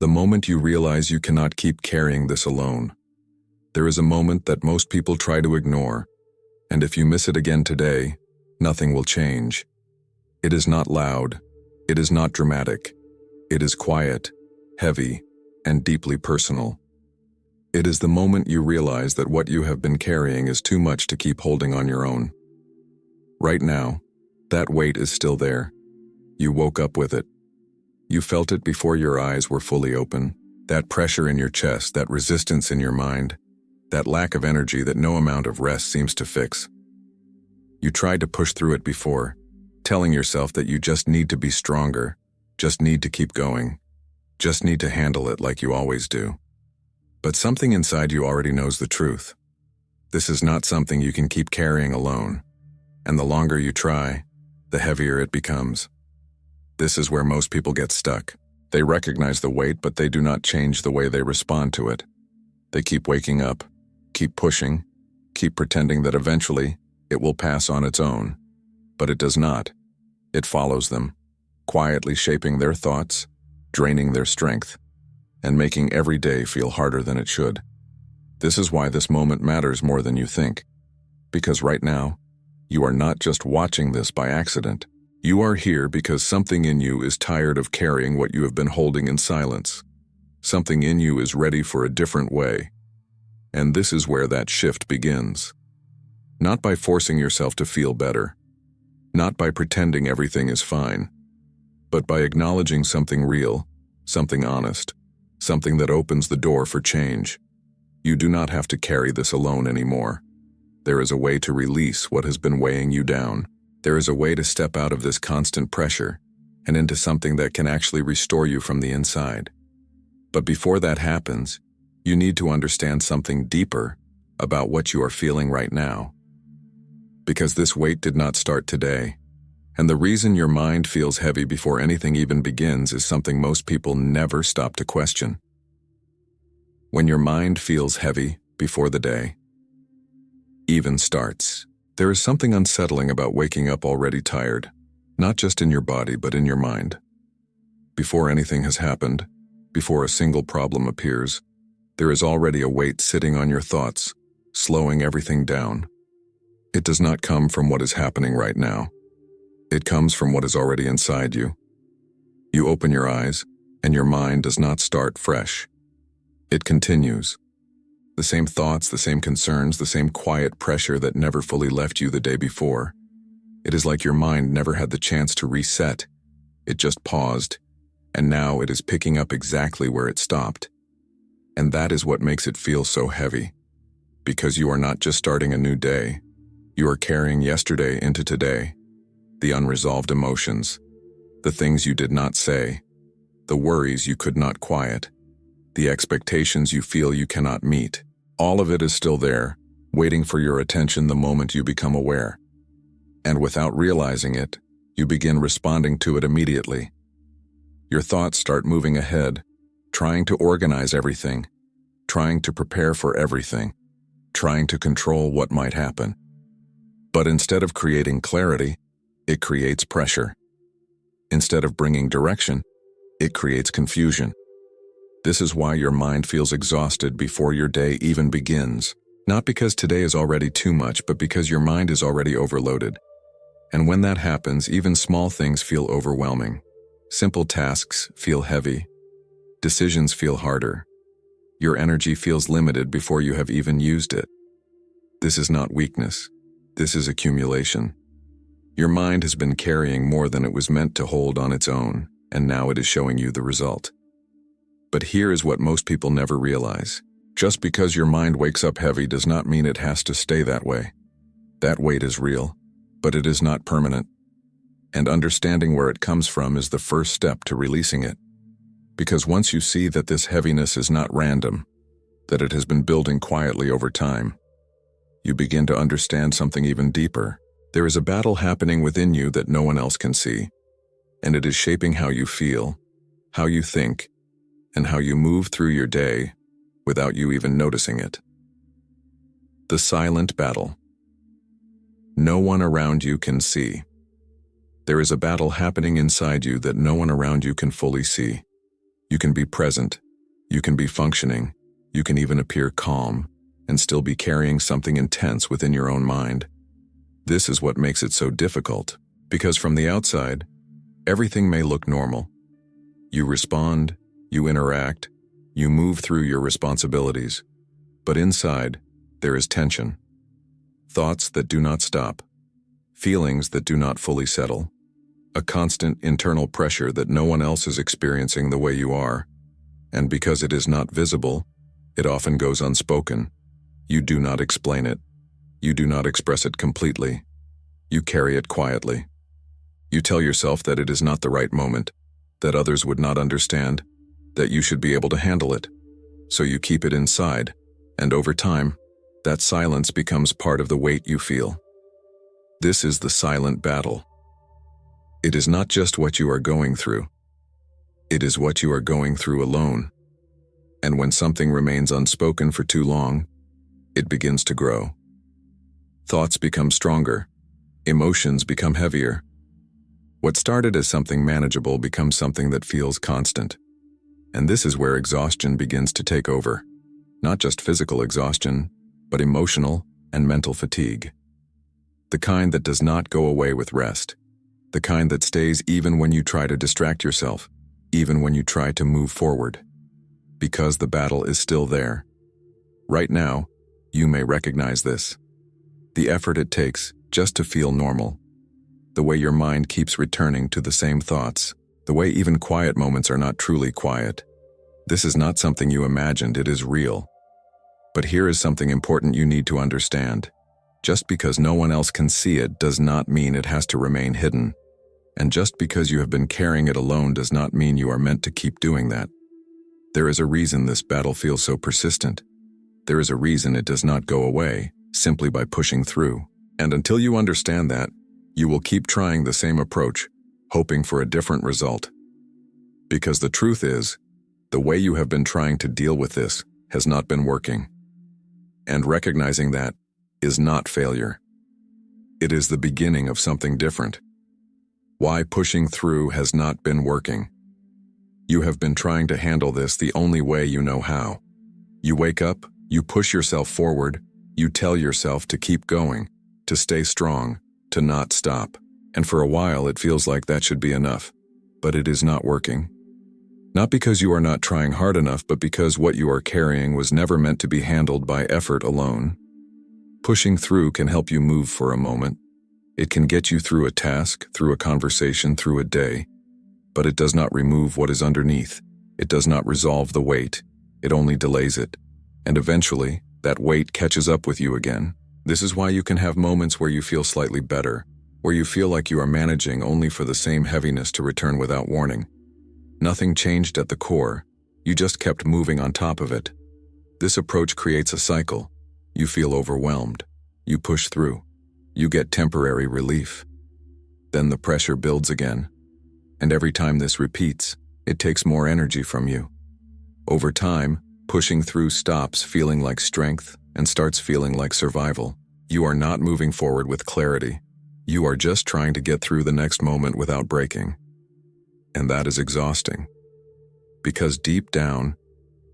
The moment you realize you cannot keep carrying this alone. There is a moment that most people try to ignore, and if you miss it again today, nothing will change. It is not loud. It is not dramatic. It is quiet, heavy, and deeply personal. It is the moment you realize that what you have been carrying is too much to keep holding on your own. Right now, that weight is still there. You woke up with it. You felt it before your eyes were fully open. That pressure in your chest, that resistance in your mind, that lack of energy that no amount of rest seems to fix. You tried to push through it before, telling yourself that you just need to be stronger, just need to keep going, just need to handle it like you always do. But something inside you already knows the truth. This is not something you can keep carrying alone, and the longer you try, the heavier it becomes. This is where most people get stuck. They recognize the weight, but they do not change the way they respond to it. They keep waking up, keep pushing, keep pretending that eventually it will pass on its own. But it does not. It follows them, quietly shaping their thoughts, draining their strength, and making every day feel harder than it should. This is why this moment matters more than you think. Because right now, you are not just watching this by accident. You are here because something in you is tired of carrying what you have been holding in silence. Something in you is ready for a different way. And this is where that shift begins. Not by forcing yourself to feel better, not by pretending everything is fine, but by acknowledging something real, something honest, something that opens the door for change. You do not have to carry this alone anymore. There is a way to release what has been weighing you down. There is a way to step out of this constant pressure and into something that can actually restore you from the inside. But before that happens, you need to understand something deeper about what you are feeling right now. Because this weight did not start today, and the reason your mind feels heavy before anything even begins is something most people never stop to question. When your mind feels heavy before the day even starts, there is something unsettling about waking up already tired, not just in your body but in your mind. Before anything has happened, before a single problem appears, there is already a weight sitting on your thoughts, slowing everything down. It does not come from what is happening right now. It comes from what is already inside you. You open your eyes, and your mind does not start fresh. It continues. The same thoughts, the same concerns, the same quiet pressure that never fully left you the day before. It is like your mind never had the chance to reset. It just paused, and now it is picking up exactly where it stopped. And that is what makes it feel so heavy. Because you are not just starting a new day, you are carrying yesterday into today. The unresolved emotions, the things you did not say, the worries you could not quiet, the expectations you feel you cannot meet. All of it is still there, waiting for your attention the moment you become aware. And without realizing it, you begin responding to it immediately. Your thoughts start moving ahead, trying to organize everything, trying to prepare for everything, trying to control what might happen. But instead of creating clarity, it creates pressure. Instead of bringing direction, it creates confusion. This is why your mind feels exhausted before your day even begins. Not because today is already too much, but because your mind is already overloaded. And when that happens, even small things feel overwhelming. Simple tasks feel heavy. Decisions feel harder. Your energy feels limited before you have even used it. This is not weakness. This is accumulation. Your mind has been carrying more than it was meant to hold on its own, and now it is showing you the result. But here is what most people never realize. Just because your mind wakes up heavy does not mean it has to stay that way. That weight is real, but it is not permanent. And understanding where it comes from is the first step to releasing it. Because once you see that this heaviness is not random, that it has been building quietly over time, you begin to understand something even deeper. There is a battle happening within you that no one else can see, and it is shaping how you feel, how you think, and how you move through your day without you even noticing it. The silent battle. No one around you can see. There is a battle happening inside you that no one around you can fully see. You can be present, you can be functioning, you can even appear calm, and still be carrying something intense within your own mind. This is what makes it so difficult, because from the outside, everything may look normal. You respond, you interact, you move through your responsibilities, but inside, there is tension. Thoughts that do not stop, feelings that do not fully settle, a constant internal pressure that no one else is experiencing the way you are, and because it is not visible, it often goes unspoken. You do not explain it. You do not express it completely. You carry it quietly. You tell yourself that it is not the right moment, that others would not understand, that you should be able to handle it. So you keep it inside, and over time, that silence becomes part of the weight you feel. This is the silent battle. It is not just what you are going through. It is what you are going through alone. And when something remains unspoken for too long, it begins to grow. Thoughts become stronger. Emotions become heavier. What started as something manageable becomes something that feels constant. And this is where exhaustion begins to take over. Not just physical exhaustion, but emotional and mental fatigue. The kind that does not go away with rest. The kind that stays even when you try to distract yourself, even when you try to move forward. Because the battle is still there. Right now, you may recognize this. The effort it takes just to feel normal. The way your mind keeps returning to the same thoughts. The way even quiet moments are not truly quiet. This is not something you imagined, it is real. But here is something important you need to understand. Just because no one else can see it does not mean it has to remain hidden. And just because you have been carrying it alone does not mean you are meant to keep doing that. There is a reason this battle feels so persistent. There is a reason it does not go away, simply by pushing through. And until you understand that, you will keep trying the same approach, hoping for a different result. Because the truth is, the way you have been trying to deal with this has not been working. And recognizing that is not failure. It is the beginning of something different. Why pushing through has not been working. You have been trying to handle this the only way you know how. You wake up, you push yourself forward, you tell yourself to keep going, to stay strong, to not stop. And for a while it feels like that should be enough. But it is not working. Not because you are not trying hard enough, but because what you are carrying was never meant to be handled by effort alone. Pushing through can help you move for a moment. It can get you through a task, through a conversation, through a day. But it does not remove what is underneath. It does not resolve the weight. It only delays it. And eventually, that weight catches up with you again. This is why you can have moments where you feel slightly better, where you feel like you are managing only for the same heaviness to return without warning. Nothing changed at the core, you just kept moving on top of it. This approach creates a cycle. You feel overwhelmed. You push through. You get temporary relief. Then the pressure builds again. And every time this repeats, it takes more energy from you. Over time, pushing through stops feeling like strength and starts feeling like survival. You are not moving forward with clarity. You are just trying to get through the next moment without breaking. And that is exhausting. Because deep down,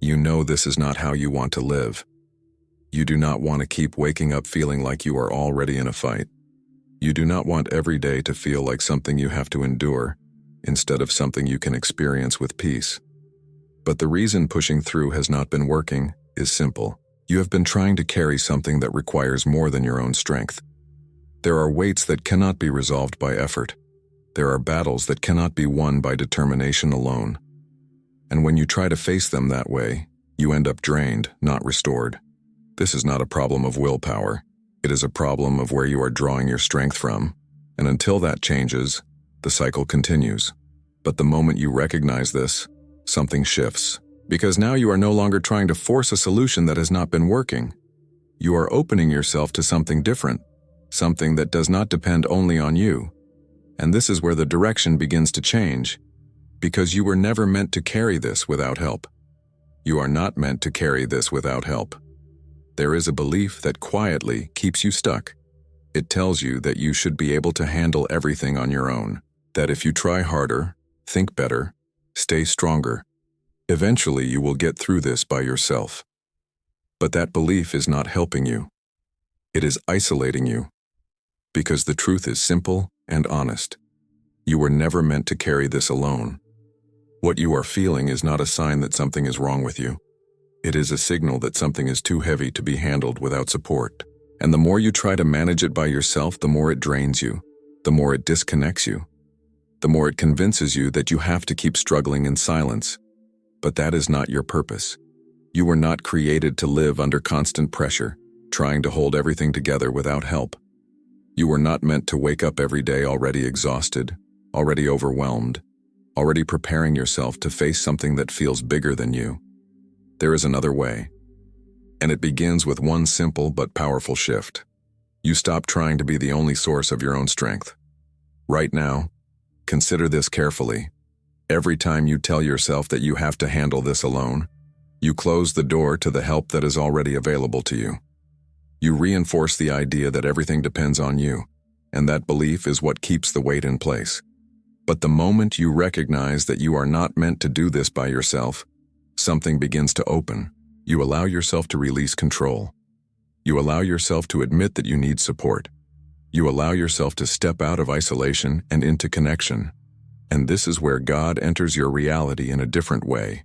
you know this is not how you want to live. You do not want to keep waking up feeling like you are already in a fight. You do not want every day to feel like something you have to endure, instead of something you can experience with peace. But the reason pushing through has not been working is simple. You have been trying to carry something that requires more than your own strength. There are weights that cannot be resolved by effort. There are battles that cannot be won by determination alone. And when you try to face them that way, you end up drained, not restored. This is not a problem of willpower. It is a problem of where you are drawing your strength from. And until that changes, the cycle continues. But the moment you recognize this, something shifts. Because now you are no longer trying to force a solution that has not been working. You are opening yourself to something different, something that does not depend only on you. And this is where the direction begins to change, because you were never meant to carry this without help. You are not meant to carry this without help. There is a belief that quietly keeps you stuck. It tells you that you should be able to handle everything on your own, that if you try harder, think better, stay stronger, Eventually, you will get through this by yourself. But that belief is not helping you. It is isolating you. Because the truth is simple and honest. You were never meant to carry this alone. What you are feeling is not a sign that something is wrong with you. It is a signal that something is too heavy to be handled without support. And the more you try to manage it by yourself, the more it drains you, the more it disconnects you, the more it convinces you that you have to keep struggling in silence. But that is not your purpose. You were not created to live under constant pressure, trying to hold everything together without help. You were not meant to wake up every day already exhausted, already overwhelmed, already preparing yourself to face something that feels bigger than you. There is another way. And it begins with one simple but powerful shift. You stop trying to be the only source of your own strength. Right now, consider this carefully. Every time you tell yourself that you have to handle this alone, you close the door to the help that is already available to you. You reinforce the idea that everything depends on you, and that belief is what keeps the weight in place. But the moment you recognize that you are not meant to do this by yourself, something begins to open. You allow yourself to release control. You allow yourself to admit that you need support. You allow yourself to step out of isolation and into connection. And this is where God enters your reality in a different way.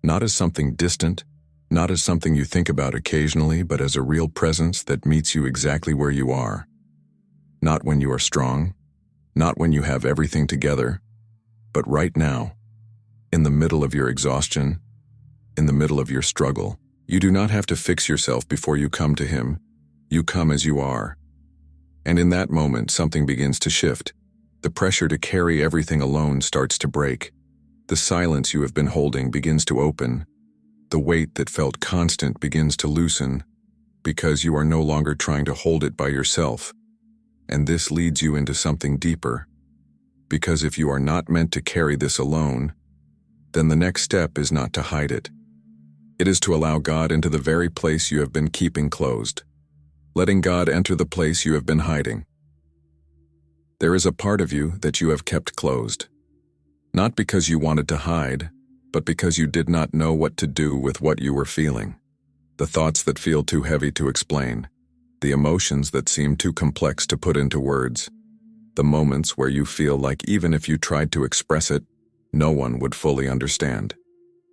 Not as something distant, not as something you think about occasionally, but as a real presence that meets you exactly where you are. Not when you are strong, not when you have everything together, but right now, in the middle of your exhaustion, in the middle of your struggle. You do not have to fix yourself before you come to Him. You come as you are. And in that moment, something begins to shift. The pressure to carry everything alone starts to break. The silence you have been holding begins to open. The weight that felt constant begins to loosen, because you are no longer trying to hold it by yourself. And this leads you into something deeper. Because if you are not meant to carry this alone, then the next step is not to hide it. It is to allow God into the very place you have been keeping closed. Letting God enter the place you have been hiding. There is a part of you that you have kept closed. Not because you wanted to hide, but because you did not know what to do with what you were feeling. The thoughts that feel too heavy to explain. The emotions that seem too complex to put into words. The moments where you feel like even if you tried to express it, no one would fully understand.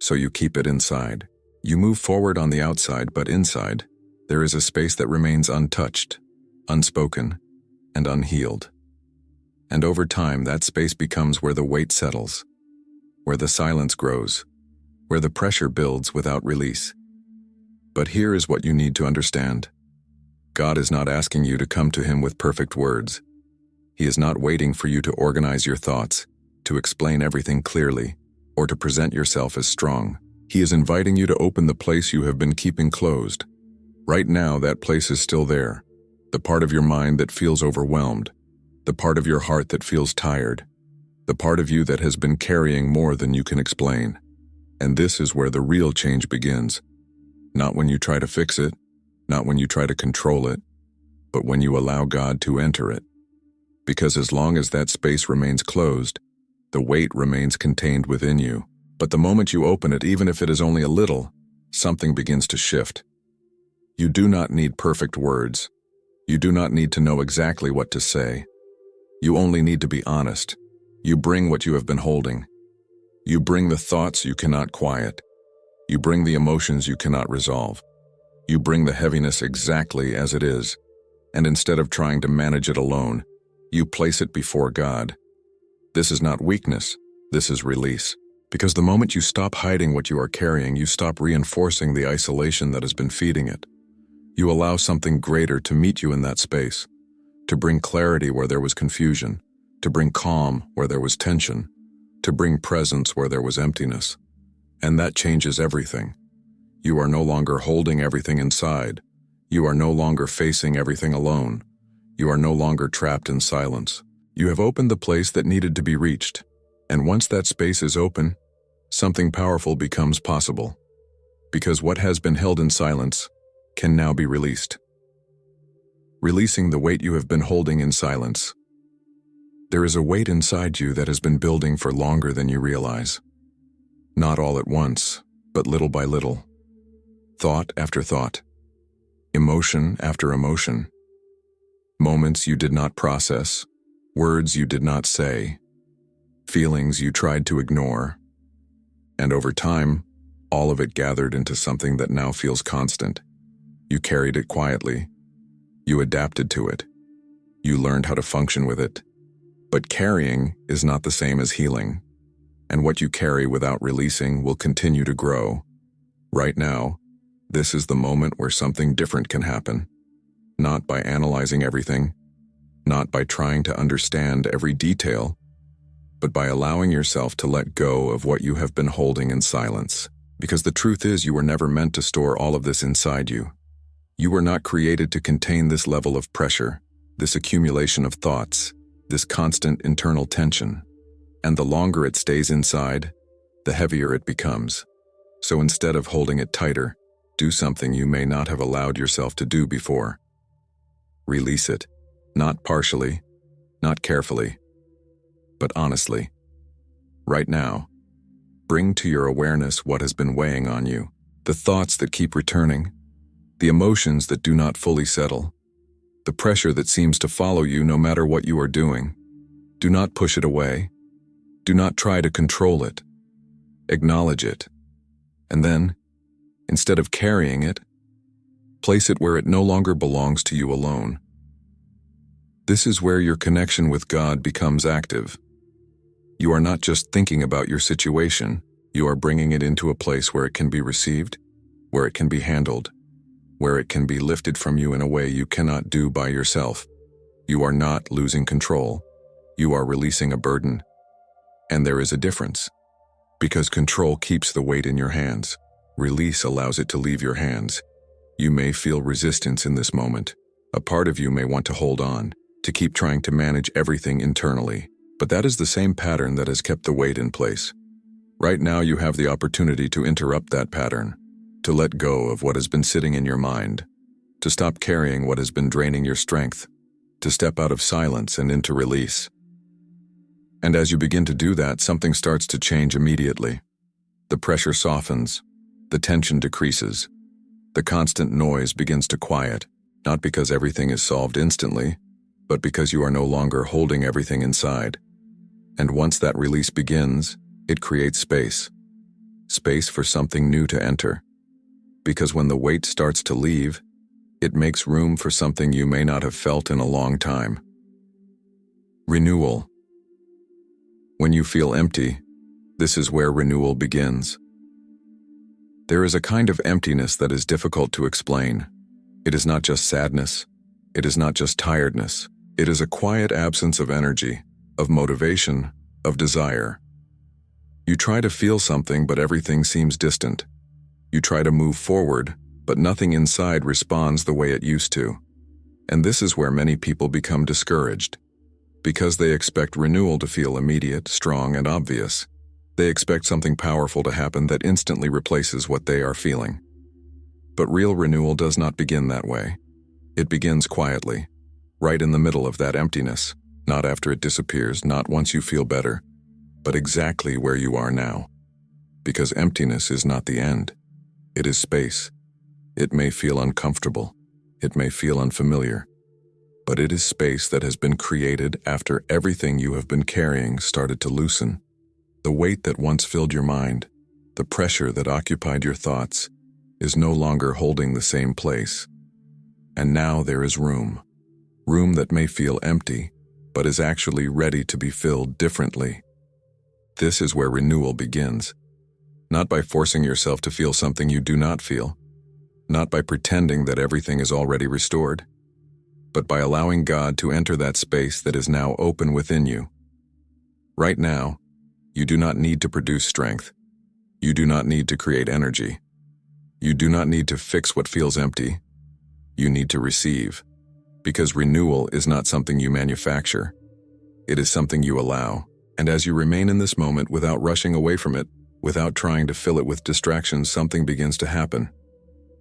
So you keep it inside. You move forward on the outside, but inside, there is a space that remains untouched, unspoken, and unhealed. And over time, that space becomes where the weight settles, where the silence grows, where the pressure builds without release. But here is what you need to understand. God is not asking you to come to Him with perfect words. He is not waiting for you to organize your thoughts, to explain everything clearly, or to present yourself as strong. He is inviting you to open the place you have been keeping closed. Right now, that place is still there. The part of your mind that feels overwhelmed. The part of your heart that feels tired. The part of you that has been carrying more than you can explain. And this is where the real change begins. Not when you try to fix it, not when you try to control it, but when you allow God to enter it. Because as long as that space remains closed, the weight remains contained within you. But the moment you open it, even if it is only a little, something begins to shift. You do not need perfect words. You do not need to know exactly what to say. You only need to be honest. You bring what you have been holding. You bring the thoughts you cannot quiet. You bring the emotions you cannot resolve. You bring the heaviness exactly as it is. And instead of trying to manage it alone, you place it before God. This is not weakness. This is release. Because the moment you stop hiding what you are carrying, you stop reinforcing the isolation that has been feeding it. You allow something greater to meet you in that space, to bring clarity where there was confusion, to bring calm where there was tension, to bring presence where there was emptiness. And that changes everything. You are no longer holding everything inside. You are no longer facing everything alone. You are no longer trapped in silence. You have opened the place that needed to be reached. And once that space is open, something powerful becomes possible. Because what has been held in silence can now be released. Releasing the weight you have been holding in silence. There is a weight inside you that has been building for longer than you realize. Not all at once, but little by little. Thought after thought. Emotion after emotion. Moments you did not process. Words you did not say. Feelings you tried to ignore. And over time, all of it gathered into something that now feels constant. You carried it quietly. You adapted to it. You learned how to function with it. But carrying is not the same as healing. And what you carry without releasing will continue to grow. Right now, this is the moment where something different can happen. Not by analyzing everything, not by trying to understand every detail, but by allowing yourself to let go of what you have been holding in silence. Because the truth is, you were never meant to store all of this inside you. You were not created to contain this level of pressure, this accumulation of thoughts, this constant internal tension. And the longer it stays inside, the heavier it becomes. So instead of holding it tighter, do something you may not have allowed yourself to do before. Release it, not partially, not carefully, but honestly. Right now, bring to your awareness what has been weighing on you, the thoughts that keep returning, the emotions that do not fully settle, the pressure that seems to follow you no matter what you are doing. Do not push it away. Do not try to control it. Acknowledge it. And then, instead of carrying it, place it where it no longer belongs to you alone. This is where your connection with God becomes active. You are not just thinking about your situation, you are bringing it into a place where it can be received, where it can be handled, where it can be lifted from you in a way you cannot do by yourself. You are not losing control. You are releasing a burden. And there is a difference. Because control keeps the weight in your hands. Release allows it to leave your hands. You may feel resistance in this moment. A part of you may want to hold on, to keep trying to manage everything internally. But that is the same pattern that has kept the weight in place. Right now you have the opportunity to interrupt that pattern, to let go of what has been sitting in your mind, to stop carrying what has been draining your strength, to step out of silence and into release. And as you begin to do that, something starts to change immediately. The pressure softens, the tension decreases, the constant noise begins to quiet, not because everything is solved instantly, but because you are no longer holding everything inside. And once that release begins, it creates space. Space for something new to enter. Because when the weight starts to leave, it makes room for something you may not have felt in a long time. Renewal. When you feel empty, this is where renewal begins. There is a kind of emptiness that is difficult to explain. It is not just sadness. It is not just tiredness. It is a quiet absence of energy, of motivation, of desire. You try to feel something, but everything seems distant. You try to move forward, but nothing inside responds the way it used to. And this is where many people become discouraged. Because they expect renewal to feel immediate, strong, and obvious. They expect something powerful to happen that instantly replaces what they are feeling. But real renewal does not begin that way. It begins quietly, right in the middle of that emptiness, not after it disappears, not once you feel better, but exactly where you are now. Because emptiness is not the end. It is space. It may feel uncomfortable. It may feel unfamiliar. But it is space that has been created after everything you have been carrying started to loosen. The weight that once filled your mind, the pressure that occupied your thoughts, is no longer holding the same place. And now there is room. Room that may feel empty, but is actually ready to be filled differently. This is where renewal begins. Not by forcing yourself to feel something you do not feel. Not by pretending that everything is already restored. But by allowing God to enter that space that is now open within you. Right now, you do not need to produce strength. You do not need to create energy. You do not need to fix what feels empty. You need to receive. Because renewal is not something you manufacture. It is something you allow. And as you remain in this moment without rushing away from it, without trying to fill it with distractions, something begins to happen.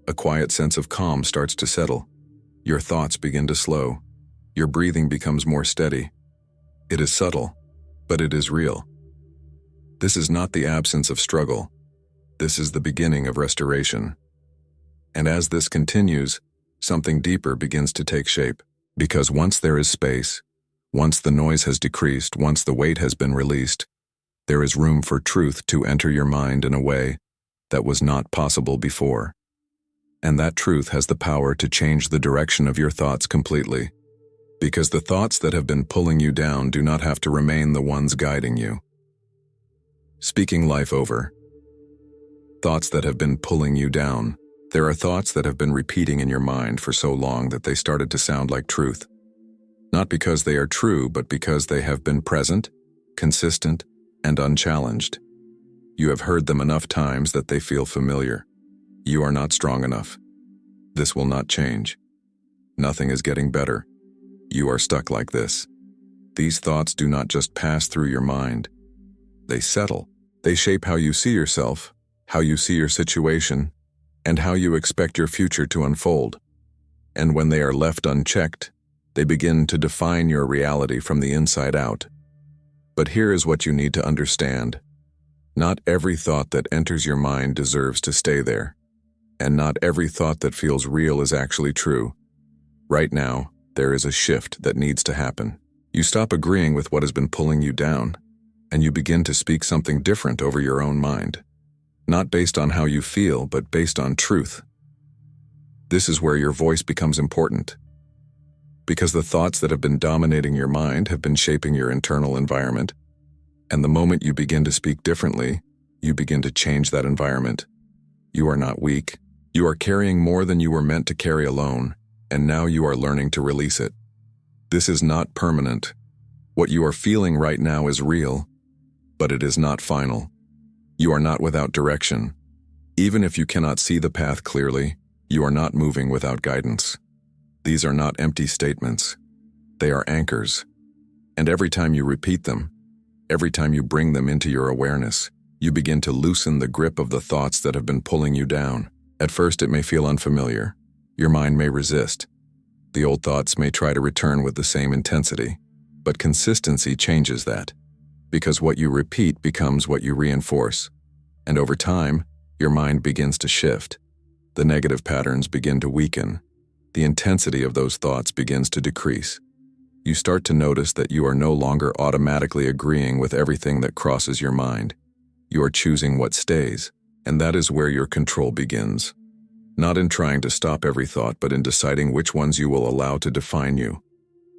A quiet sense of calm starts to settle. Your thoughts begin to slow. Your breathing becomes more steady. It is subtle, but it is real. This is not the absence of struggle. This is the beginning of restoration. And as this continues, something deeper begins to take shape. Because once there is space, once the noise has decreased, once the weight has been released, there is room for truth to enter your mind in a way that was not possible before. And that truth has the power to change the direction of your thoughts completely. Because the thoughts that have been pulling you down do not have to remain the ones guiding you. Speaking life over. Thoughts that have been pulling you down. There are thoughts that have been repeating in your mind for so long that they started to sound like truth. Not because they are true, but because they have been present, consistent, and unchallenged. You have heard them enough times that they feel familiar. You are not strong enough. This will not change. Nothing is getting better. You are stuck like this. These thoughts do not just pass through your mind. They settle. They shape how you see yourself, how you see your situation, and how you expect your future to unfold. And when they are left unchecked, they begin to define your reality from the inside out. But here is what you need to understand. Not every thought that enters your mind deserves to stay there. And not every thought that feels real is actually true. Right now, there is a shift that needs to happen. You stop agreeing with what has been pulling you down, and you begin to speak something different over your own mind. Not based on how you feel, but based on truth. This is where your voice becomes important. Because the thoughts that have been dominating your mind have been shaping your internal environment. And the moment you begin to speak differently, you begin to change that environment. You are not weak. You are carrying more than you were meant to carry alone, and now you are learning to release it. This is not permanent. What you are feeling right now is real, but it is not final. You are not without direction. Even if you cannot see the path clearly, you are not moving without guidance. These are not empty statements. They are anchors. And every time you repeat them, every time you bring them into your awareness, you begin to loosen the grip of the thoughts that have been pulling you down. At first, it may feel unfamiliar. Your mind may resist. The old thoughts may try to return with the same intensity. But consistency changes that. Because what you repeat becomes what you reinforce. And over time, your mind begins to shift. The negative patterns begin to weaken. The intensity of those thoughts begins to decrease. You start to notice that you are no longer automatically agreeing with everything that crosses your mind. You are choosing what stays, and that is where your control begins. Not in trying to stop every thought, but in deciding which ones you will allow to define you.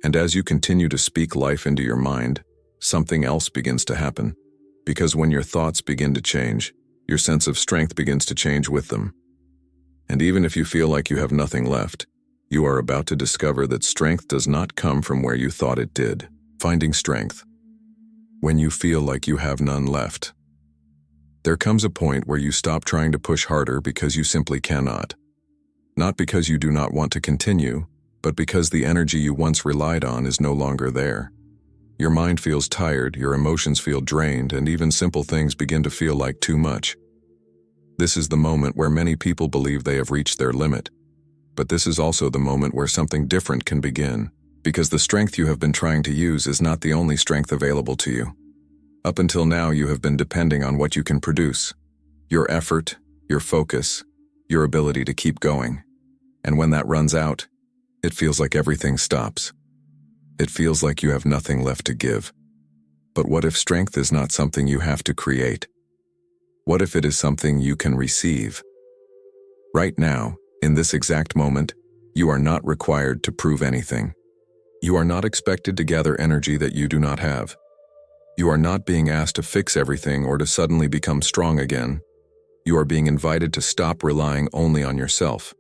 And as you continue to speak life into your mind, something else begins to happen. Because when your thoughts begin to change, your sense of strength begins to change with them. And even if you feel like you have nothing left, you are about to discover that strength does not come from where you thought it did. Finding strength. When you feel like you have none left. There comes a point where you stop trying to push harder because you simply cannot. Not because you do not want to continue, but because the energy you once relied on is no longer there. Your mind feels tired, your emotions feel drained, and even simple things begin to feel like too much. This is the moment where many people believe they have reached their limit. But this is also the moment where something different can begin, because the strength you have been trying to use is not the only strength available to you. Up until now, you have been depending on what you can produce. Your effort, your focus, your ability to keep going. And when that runs out, it feels like everything stops. It feels like you have nothing left to give. But what if strength is not something you have to create? What if it is something you can receive? Right now, in this exact moment, you are not required to prove anything. You are not expected to gather energy that you do not have. You are not being asked to fix everything or to suddenly become strong again. You are being invited to stop relying only on yourself.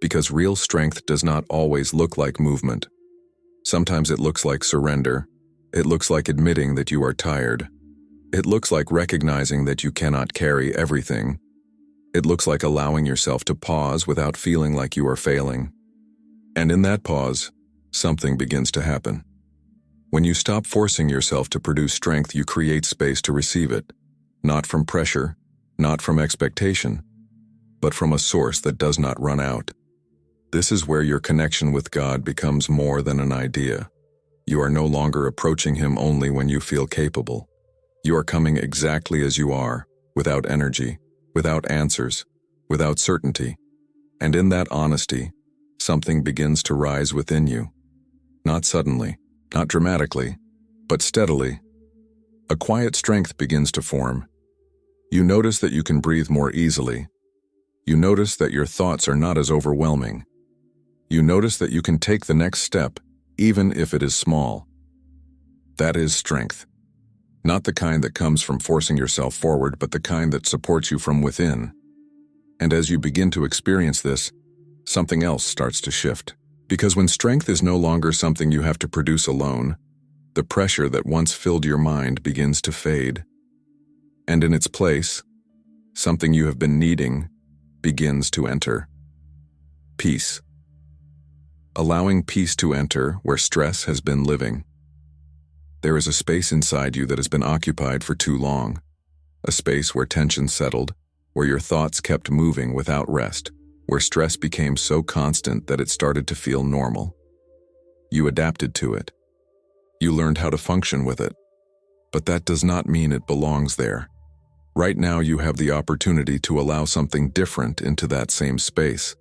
Because real strength does not always look like movement. Sometimes it looks like surrender. It looks like admitting that you are tired. It looks like recognizing that you cannot carry everything. It looks like allowing yourself to pause without feeling like you are failing. And in that pause, something begins to happen. When you stop forcing yourself to produce strength, you create space to receive it, not from pressure, not from expectation, but from a source that does not run out. This is where your connection with God becomes more than an idea. You are no longer approaching Him only when you feel capable. You are coming exactly as you are, without energy, without answers, without certainty. And in that honesty, something begins to rise within you. Not suddenly, not dramatically, but steadily. A quiet strength begins to form. You notice that you can breathe more easily. You notice that your thoughts are not as overwhelming. You notice that you can take the next step, even if it is small. That is strength. Not the kind that comes from forcing yourself forward, but the kind that supports you from within. And as you begin to experience this, something else starts to shift. Because when strength is no longer something you have to produce alone, the pressure that once filled your mind begins to fade. And in its place, something you have been needing begins to enter. Peace. Allowing peace to enter where stress has been living. There is a space inside you that has been occupied for too long. A space where tension settled, where your thoughts kept moving without rest, where stress became so constant that it started to feel normal. You adapted to it. You learned how to function with it. But that does not mean it belongs there. Right now you have the opportunity to allow something different into that same space.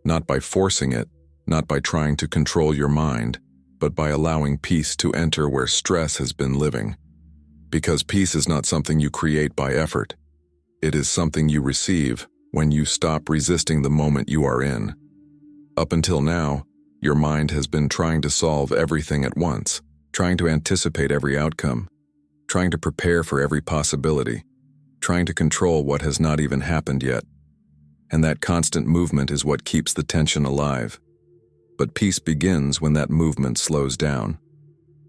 Not by forcing it, not by trying to control your mind, but by allowing peace to enter where stress has been living. Because peace is not something you create by effort. It is something you receive when you stop resisting the moment you are in. Up until now, your mind has been trying to solve everything at once, trying to anticipate every outcome, trying to prepare for every possibility, trying to control what has not even happened yet. And that constant movement is what keeps the tension alive. But peace begins when that movement slows down.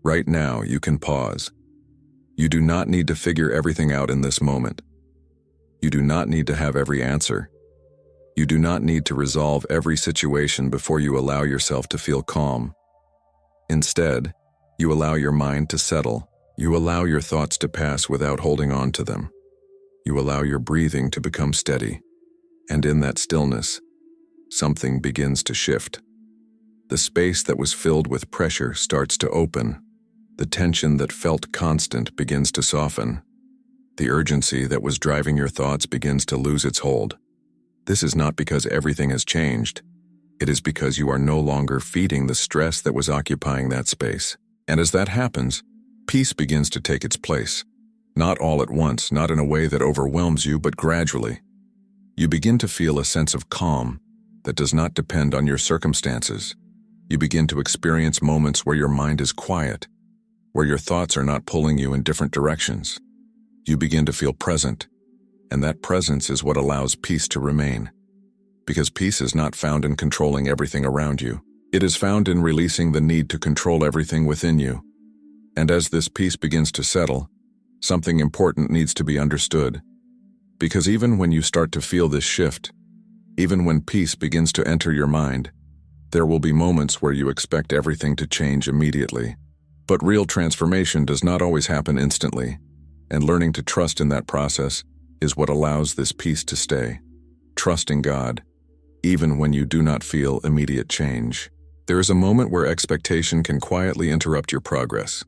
Right now, you can pause. You do not need to figure everything out in this moment. You do not need to have every answer. You do not need to resolve every situation before you allow yourself to feel calm. Instead, you allow your mind to settle. You allow your thoughts to pass without holding on to them. You allow your breathing to become steady. And in that stillness, something begins to shift. The space that was filled with pressure starts to open. The tension that felt constant begins to soften. The urgency that was driving your thoughts begins to lose its hold. This is not because everything has changed. It is because you are no longer feeding the stress that was occupying that space. And as that happens, peace begins to take its place. Not all at once, not in a way that overwhelms you, but gradually. You begin to feel a sense of calm that does not depend on your circumstances. You begin to experience moments where your mind is quiet, where your thoughts are not pulling you in different directions. You begin to feel present, and that presence is what allows peace to remain. Because peace is not found in controlling everything around you. It is found in releasing the need to control everything within you. And as this peace begins to settle, something important needs to be understood. Because even when you start to feel this shift, even when peace begins to enter your mind, there will be moments where you expect everything to change immediately. But real transformation does not always happen instantly, and learning to trust in that process is what allows this peace to stay. Trusting God, even when you do not feel immediate change. There is a moment where expectation can quietly interrupt your progress.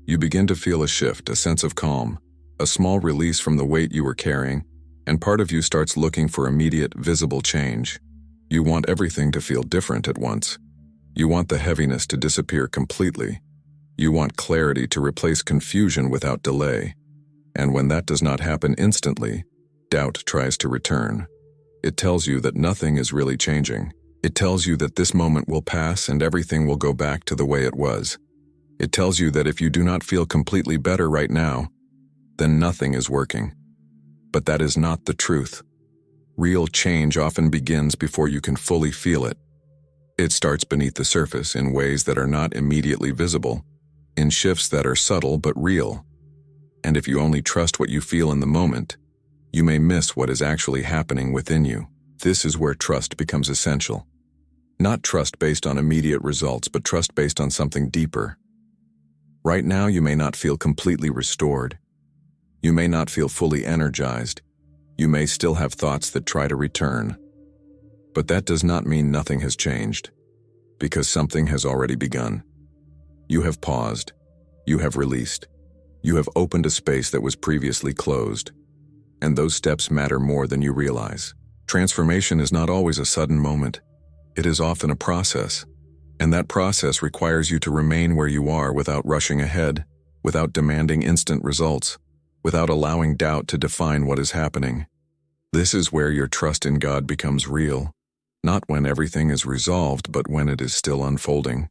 You begin to feel a shift, a sense of calm, a small release from the weight you were carrying, and part of you starts looking for immediate, visible change. You want everything to feel different at once. You want the heaviness to disappear completely. You want clarity to replace confusion without delay. And when that does not happen instantly, doubt tries to return. It tells you that nothing is really changing. It tells you that this moment will pass and everything will go back to the way it was. It tells you that if you do not feel completely better right now, then nothing is working. But that is not the truth. Real change often begins before you can fully feel it. It starts beneath the surface in ways that are not immediately visible, in shifts that are subtle but real. And if you only trust what you feel in the moment, you may miss what is actually happening within you. This is where trust becomes essential. Not trust based on immediate results, but trust based on something deeper. Right now, you may not feel completely restored. You may not feel fully energized. You may still have thoughts that try to return. But that does not mean nothing has changed, because something has already begun. You have paused. You have released. You have opened a space that was previously closed, and those steps matter more than you realize. Transformation is not always a sudden moment. It is often a process, and that process requires you to remain where you are without rushing ahead, without demanding instant results, without allowing doubt to define what is happening. This is where your trust in God becomes real, not when everything is resolved, but when it is still unfolding.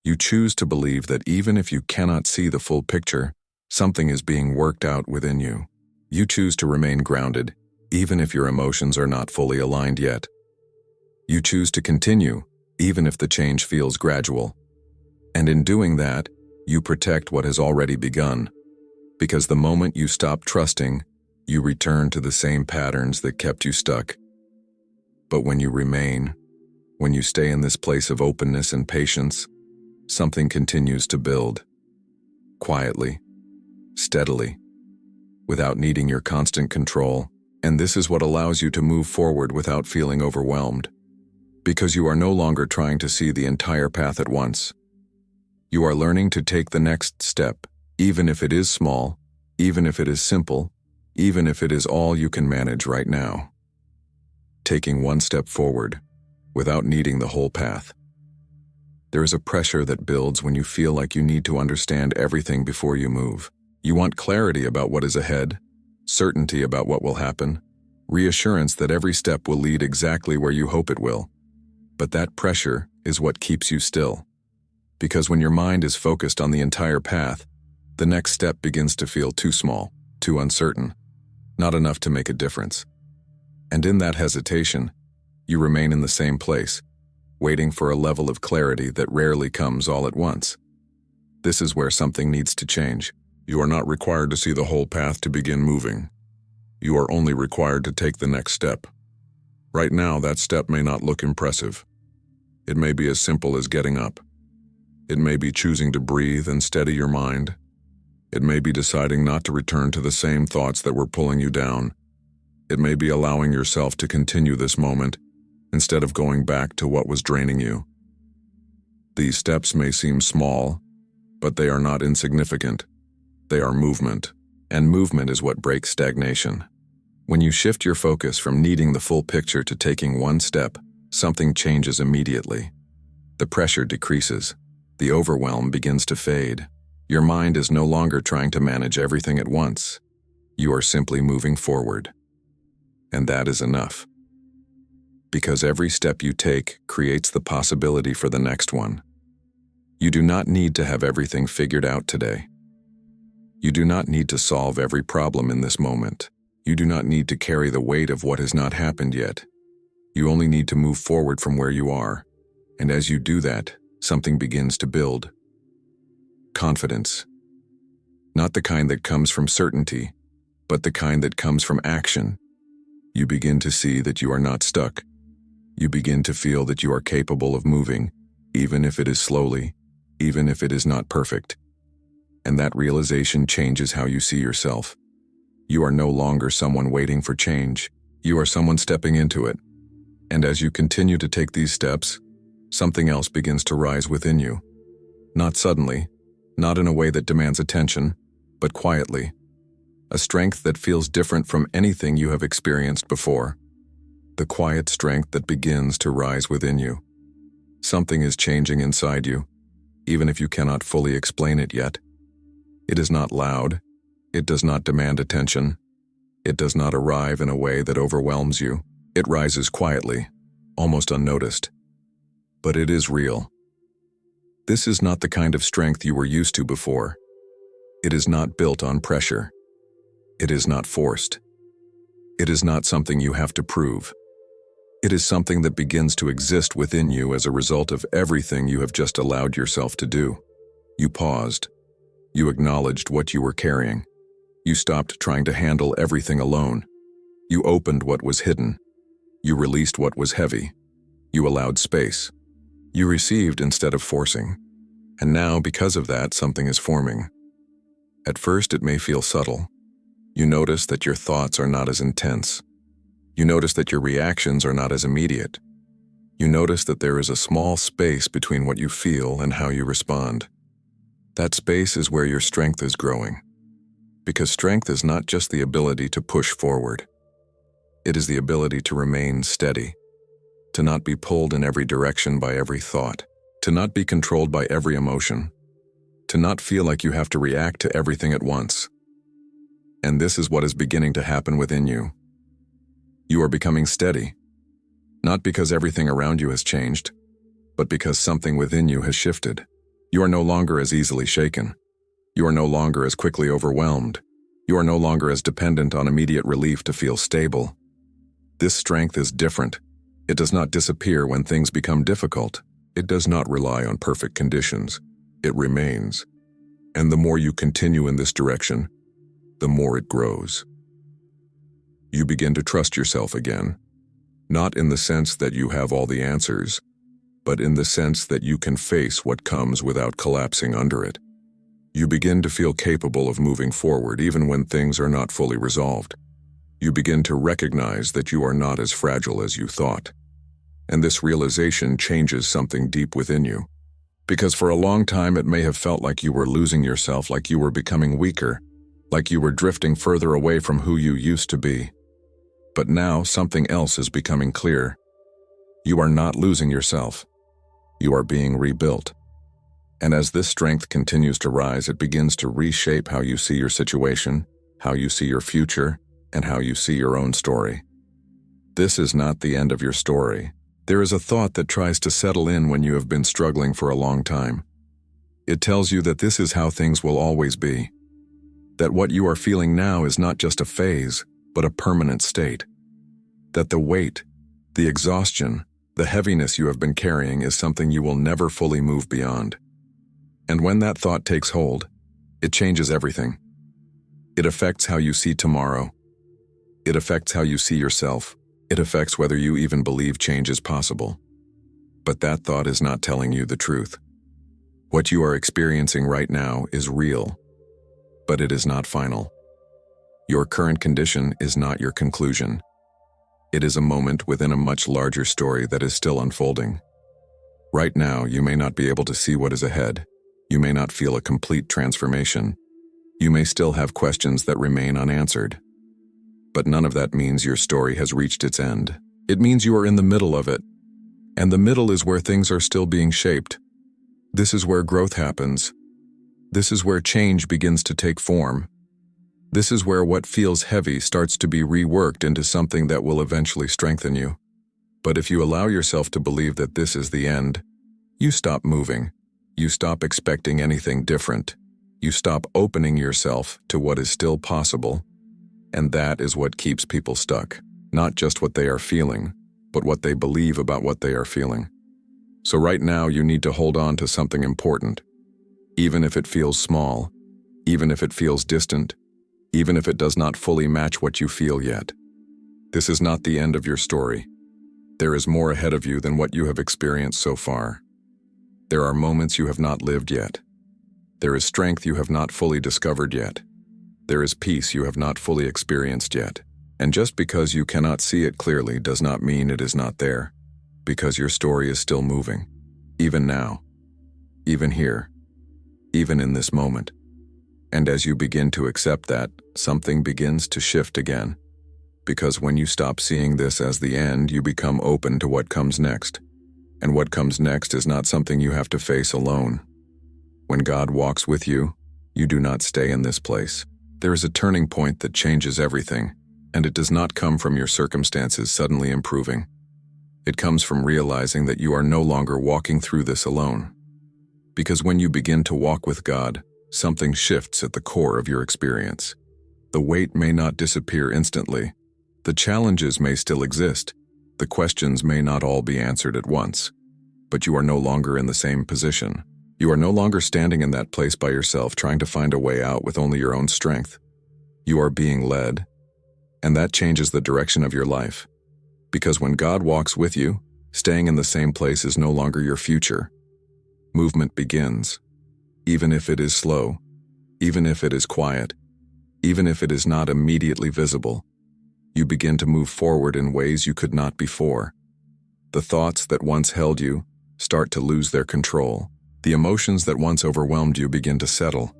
You choose to believe that even if you cannot see the full picture, something is being worked out within you. You choose to remain grounded, even if your emotions are not fully aligned yet. You choose to continue, even if the change feels gradual. And in doing that, you protect what has already begun. Because the moment you stop trusting, you return to the same patterns that kept you stuck. But when you remain, when you stay in this place of openness and patience, something continues to build. Quietly, steadily, without needing your constant control. And this is what allows you to move forward without feeling overwhelmed. Because you are no longer trying to see the entire path at once. You are learning to take the next step, even if it is small, even if it is simple, even if it is all you can manage right now. Taking one step forward, without needing the whole path. There is a pressure that builds when you feel like you need to understand everything before you move. You want clarity about what is ahead, certainty about what will happen, reassurance that every step will lead exactly where you hope it will. But that pressure is what keeps you still. Because when your mind is focused on the entire path, the next step begins to feel too small, too uncertain, not enough to make a difference. And in that hesitation, you remain in the same place, waiting for a level of clarity that rarely comes all at once. This is where something needs to change. You are not required to see the whole path to begin moving. You are only required to take the next step. Right now, that step may not look impressive. It may be as simple as getting up. It may be choosing to breathe and steady your mind. It may be deciding not to return to the same thoughts that were pulling you down. It may be allowing yourself to continue this moment instead of going back to what was draining you. These steps may seem small, but they are not insignificant. They are movement, and movement is what breaks stagnation. When you shift your focus from needing the full picture to taking one step, something changes immediately. The pressure decreases. The overwhelm begins to fade. Your mind is no longer trying to manage everything at once. You are simply moving forward. And that is enough. Because every step you take creates the possibility for the next one. You do not need to have everything figured out today. You do not need to solve every problem in this moment. You do not need to carry the weight of what has not happened yet. You only need to move forward from where you are. And as you do that, something begins to build. Confidence. Not the kind that comes from certainty, but the kind that comes from action. You begin to see that you are not stuck. You begin to feel that you are capable of moving, even if it is slowly, even if it is not perfect. And that realization changes how you see yourself. You are no longer someone waiting for change. You are someone stepping into it. And as you continue to take these steps, something else begins to rise within you. Not suddenly, not in a way that demands attention, but quietly. A strength that feels different from anything you have experienced before. The quiet strength that begins to rise within you. Something is changing inside you, even if you cannot fully explain it yet. It is not loud. It does not demand attention. It does not arrive in a way that overwhelms you. It rises quietly, almost unnoticed. But it is real. This is not the kind of strength you were used to before. It is not built on pressure. It is not forced. It is not something you have to prove. It is something that begins to exist within you as a result of everything you have just allowed yourself to do. You paused. You acknowledged what you were carrying. You stopped trying to handle everything alone. You opened what was hidden. You released what was heavy. You allowed space. You received instead of forcing. And now, because of that, something is forming. At first, it may feel subtle. You notice that your thoughts are not as intense. You notice that your reactions are not as immediate. You notice that there is a small space between what you feel and how you respond. That space is where your strength is growing. Because strength is not just the ability to push forward. It is the ability to remain steady, to not be pulled in every direction by every thought, to not be controlled by every emotion, to not feel like you have to react to everything at once. And this is what is beginning to happen within you. You are becoming steady, not because everything around you has changed, but because something within you has shifted. You are no longer as easily shaken. You are no longer as quickly overwhelmed. You are no longer as dependent on immediate relief to feel stable. This strength is different. It does not disappear when things become difficult. It does not rely on perfect conditions. It remains. And the more you continue in this direction, the more it grows. You begin to trust yourself again, not in the sense that you have all the answers, but in the sense that you can face what comes without collapsing under it. You begin to feel capable of moving forward even when things are not fully resolved. You begin to recognize that you are not as fragile as you thought. And this realization changes something deep within you. Because for a long time it may have felt like you were losing yourself, like you were becoming weaker, like you were drifting further away from who you used to be. But now something else is becoming clear. You are not losing yourself. You are being rebuilt. And as this strength continues to rise, it begins to reshape how you see your situation, how you see your future, and how you see your own story. This is not the end of your story. There is a thought that tries to settle in when you have been struggling for a long time. It tells you that this is how things will always be. That what you are feeling now is not just a phase, but a permanent state. That the weight, the exhaustion, the heaviness you have been carrying is something you will never fully move beyond. And when that thought takes hold, it changes everything. It affects how you see tomorrow. It affects how you see yourself. It affects whether you even believe change is possible. But that thought is not telling you the truth. What you are experiencing right now is real, but it is not final. Your current condition is not your conclusion. It is a moment within a much larger story that is still unfolding. Right now, you may not be able to see what is ahead. You may not feel a complete transformation. You may still have questions that remain unanswered. But none of that means your story has reached its end. It means you are in the middle of it. And the middle is where things are still being shaped. This is where growth happens. This is where change begins to take form. This is where what feels heavy starts to be reworked into something that will eventually strengthen you. But if you allow yourself to believe that this is the end, you stop moving. You stop expecting anything different. You stop opening yourself to what is still possible. And that is what keeps people stuck. Not just what they are feeling, but what they believe about what they are feeling. So right now you need to hold on to something important. Even if it feels small, even if it feels distant, even if it does not fully match what you feel yet. This is not the end of your story. There is more ahead of you than what you have experienced so far. There are moments you have not lived yet. There is strength you have not fully discovered yet. There is peace you have not fully experienced yet. And just because you cannot see it clearly does not mean it is not there, because your story is still moving, even now, even here, even in this moment. And as you begin to accept that, something begins to shift again. Because when you stop seeing this as the end, you become open to what comes next. And what comes next is not something you have to face alone. When God walks with you, you do not stay in this place. There is a turning point that changes everything, and it does not come from your circumstances suddenly improving. It comes from realizing that you are no longer walking through this alone. Because when you begin to walk with God, something shifts at the core of your experience. The weight may not disappear instantly. The challenges may still exist. The questions may not all be answered at once, but you are no longer in the same position. You are no longer standing in that place by yourself trying to find a way out with only your own strength. You are being led, and that changes the direction of your life. Because when God walks with you, staying in the same place is no longer your future. Movement begins, even if it is slow, even if it is quiet, even if it is not immediately visible. You begin to move forward in ways you could not before. The thoughts that once held you start to lose their control. The emotions that once overwhelmed you begin to settle.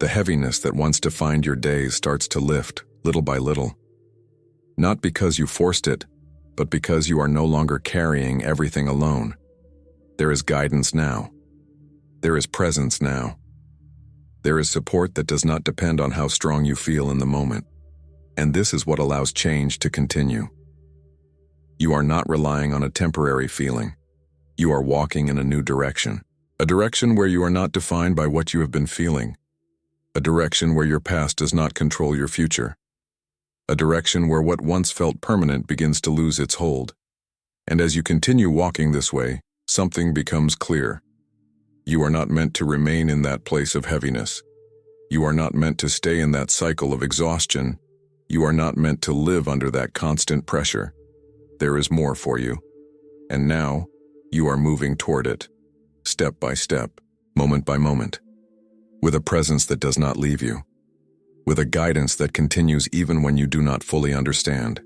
The heaviness that once defined your days starts to lift, little by little. Not because you forced it, but because you are no longer carrying everything alone. There is guidance now. There is presence now. There is support that does not depend on how strong you feel in the moment. And this is what allows change to continue. You are not relying on a temporary feeling. You are walking in a new direction. A direction where you are not defined by what you have been feeling. A direction where your past does not control your future. A direction where what once felt permanent begins to lose its hold. And as you continue walking this way, something becomes clear. You are not meant to remain in that place of heaviness. You are not meant to stay in that cycle of exhaustion. You are not meant to live under that constant pressure. There is more for you. And now, you are moving toward it, step by step, moment by moment, with a presence that does not leave you, with a guidance that continues even when you do not fully understand,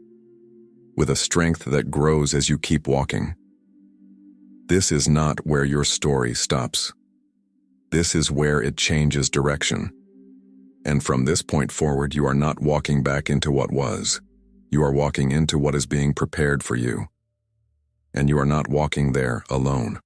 with a strength that grows as you keep walking. This is not where your story stops. This is where it changes direction. And from this point forward, you are not walking back into what was. You are walking into what is being prepared for you. And you are not walking there alone.